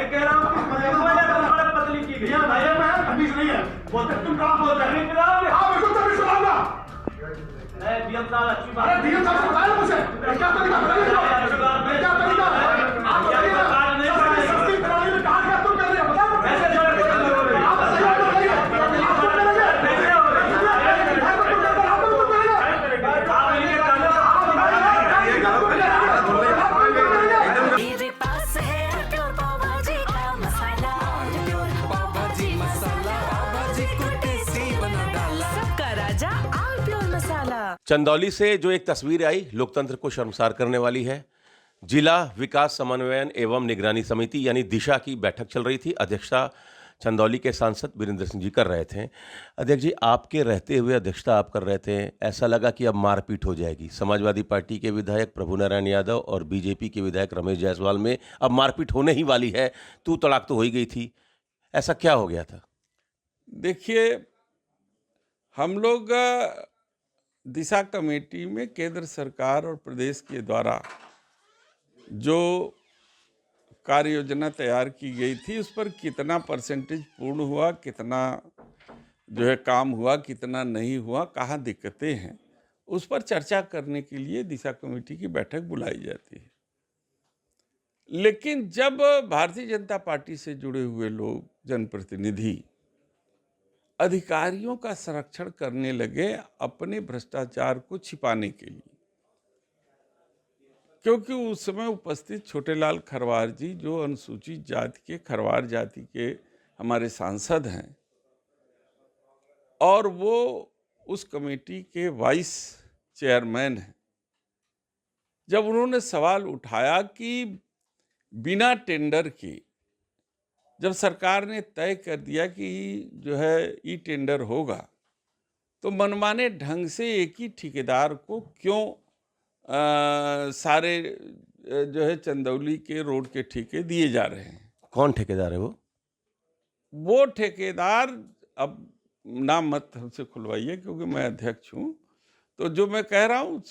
मैं कह रहा हूँ कि पतली की गई नहीं है। बोलते तुम कहाँ बोल रहे हो? हाँ बिल्कुल तभी सुनाऊंगा। डीएम साहब अच्छी बात है। डीएम साहब से बताया मुझे क्या तरीका है? क्या तरीका है? आप बताइए सस्ती प्रणाली में कहाँ क्या तुम कर रहे हो? चंदौली से जो एक तस्वीर आई लोकतंत्र को शर्मसार करने वाली है। जिला विकास समन्वयन एवं निगरानी समिति यानी दिशा की बैठक चल रही थी। अध्यक्षता चंदौली के सांसद वीरेंद्र सिंह जी कर रहे थे। अध्यक्ष जी, आपके रहते हुए अध्यक्षता आप कर रहे थे, ऐसा लगा कि अब मारपीट हो जाएगी। समाजवादी पार्टी के विधायक प्रभु नारायण यादव और बीजेपी के विधायक रमेश जायसवाल में अब मारपीट होने ही वाली है। तू तड़ाक तो हो ही गई थी, ऐसा क्या हो गया था? देखिए, हम लोग दिशा कमेटी में केंद्र सरकार और प्रदेश के द्वारा जो कार्य योजना तैयार की गई थी उस पर कितना परसेंटेज पूर्ण हुआ, कितना जो है काम हुआ, कितना नहीं हुआ, कहाँ दिक्कतें हैं, उस पर चर्चा करने के लिए दिशा कमेटी की बैठक बुलाई जाती है। लेकिन जब भारतीय जनता पार्टी से जुड़े हुए लोग, जनप्रतिनिधि अधिकारियों का संरक्षण करने लगे अपने भ्रष्टाचार को छिपाने के लिए, क्योंकि उस समय उपस्थित छोटेलाल खरवार जी जो अनुसूचित जाति के खरवार जाति के हमारे सांसद हैं और वो उस कमेटी के वाइस चेयरमैन हैं, जब उन्होंने सवाल उठाया कि बिना टेंडर के जब सरकार ने तय कर दिया कि जो है ई टेंडर होगा, तो मनमाने ढंग से एक ही ठेकेदार को क्यों सारे जो है चंदौली के रोड के ठेके दिए जा रहे हैं। कौन ठेकेदार है वो? वो ठेकेदार, अब नाम मत हमसे खुलवाइए क्योंकि मैं अध्यक्ष हूँ, तो जो मैं कह रहा हूँ,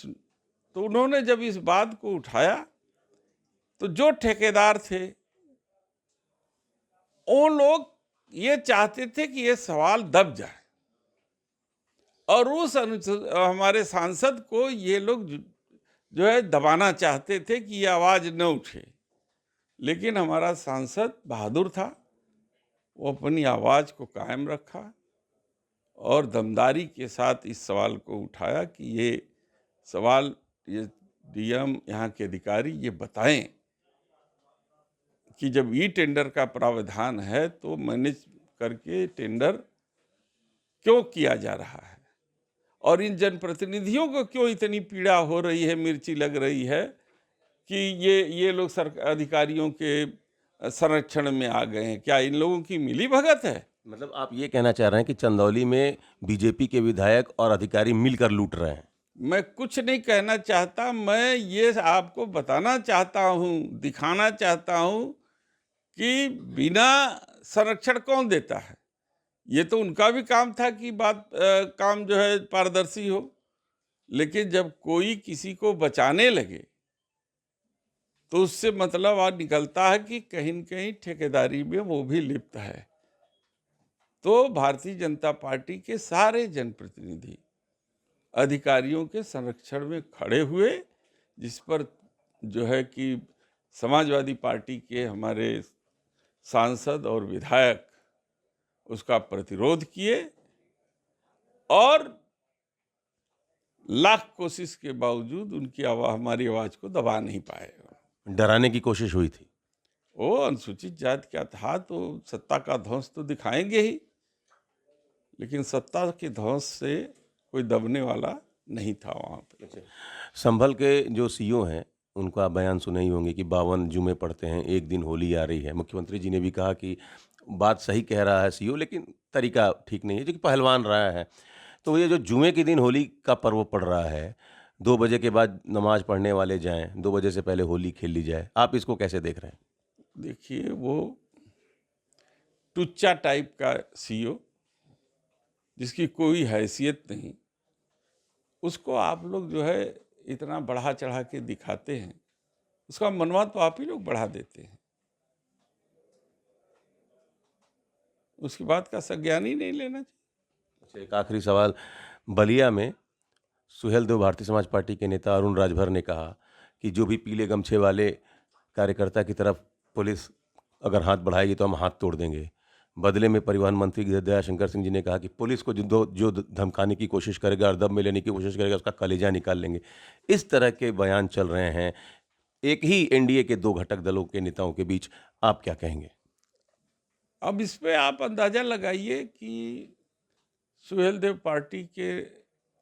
तो उन्होंने जब इस बात को उठाया तो जो ठेकेदार थे वो लोग ये चाहते थे कि ये सवाल दब जाए और उस हमारे सांसद को ये लोग जो है दबाना चाहते थे कि ये आवाज न उठे। लेकिन हमारा सांसद बहादुर था, वो अपनी आवाज को कायम रखा और दमदारी के साथ इस सवाल को उठाया कि ये सवाल ये डीएम यहाँ के अधिकारी ये बताएं कि जब ई टेंडर का प्रावधान है तो मैनेज करके टेंडर क्यों किया जा रहा है और इन जनप्रतिनिधियों को क्यों इतनी पीड़ा हो रही है, मिर्ची लग रही है कि ये लोग अधिकारियों के संरक्षण में आ गए हैं। क्या इन लोगों की मिली भगत है? मतलब आप ये कहना चाह रहे हैं कि चंदौली में बीजेपी के विधायक और अधिकारी मिलकर लूट रहे हैं? मैं कुछ नहीं कहना चाहता, मैं ये आपको बताना चाहता हूँ, दिखाना चाहता हूँ कि बिना संरक्षण कौन देता है। ये तो उनका भी काम था कि काम जो है पारदर्शी हो, लेकिन जब कोई किसी को बचाने लगे तो उससे मतलब आज निकलता है कि कहीं न कहीं ठेकेदारी में वो भी लिप्त है। तो भारतीय जनता पार्टी के सारे जनप्रतिनिधि अधिकारियों के संरक्षण में खड़े हुए, जिस पर जो है कि समाजवादी पार्टी के हमारे सांसद और विधायक उसका प्रतिरोध किए और लाख कोशिश के बावजूद उनकी हमारी आवाज को दबा नहीं पाए। डराने की कोशिश हुई थी? वो अनुसूचित जाति क्या था तो सत्ता का ध्वंस तो दिखाएंगे ही, लेकिन सत्ता के ध्वंस से कोई दबने वाला नहीं था वहाँ पे। संभल के जो सीईओ हैं उनका बयान सुने ही होंगे कि 52 जुमे पड़ते हैं, एक दिन होली आ रही है। मुख्यमंत्री जी ने भी कहा कि बात सही कह रहा है सीईओ, लेकिन तरीका ठीक नहीं है, जो कि पहलवान रहा है। तो ये जो जुमे के दिन होली का पर्व पड़ रहा है, 2 बजे के बाद नमाज पढ़ने वाले जाएं, 2 बजे से पहले होली खेल ली जाए, आप इसको कैसे देख रहे हैं? देखिए, वो टुच्चा टाइप का सीईओ जिसकी कोई हैसियत नहीं, उसको आप लोग जो है इतना बढ़ा चढ़ा के दिखाते हैं, उसका मनवा तो आप ही लोग बढ़ा देते हैं। उसकी बात का संज्ञान ही नहीं लेना चाहिए। अच्छा, एक आखिरी सवाल। बलिया में सुहेलदेव भारतीय समाज पार्टी के नेता अरुण राजभर ने कहा कि जो भी पीले गमछे वाले कार्यकर्ता की तरफ पुलिस अगर हाथ बढ़ाएगी तो हम हाथ तोड़ देंगे। बदले में परिवहन मंत्री दयाशंकर सिंह जी ने कहा कि पुलिस को जो धमकाने की कोशिश करेगा और दब में लेने की कोशिश करेगा उसका कलेजा निकाल लेंगे। इस तरह के बयान चल रहे हैं एक ही एनडीए के दो घटक दलों के नेताओं के बीच, आप क्या कहेंगे? अब इस पे आप अंदाजा लगाइए कि सुहेलदेव पार्टी के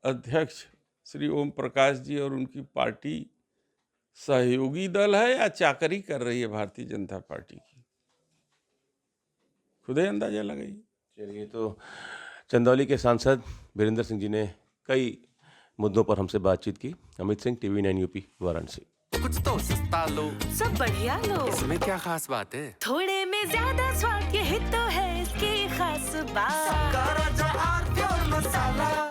अध्यक्ष श्री ओम प्रकाश जी और उनकी पार्टी सहयोगी दल है या चाकरी कर रही है भारतीय जनता पार्टी की, खुद ही अंदाजा लगाइए। चलिए, तो चंदौली के सांसद वीरेंद्र सिंह जी ने कई मुद्दों पर हमसे बातचीत की। Amit Singh, TV 9 UP, Varanasi. कुछ तो सस्ता लो, सब बढ़िया लो, इसमें क्या खास बात है? थोड़े में ज्यादा स्वाद, यही तो है इसकी खास बात।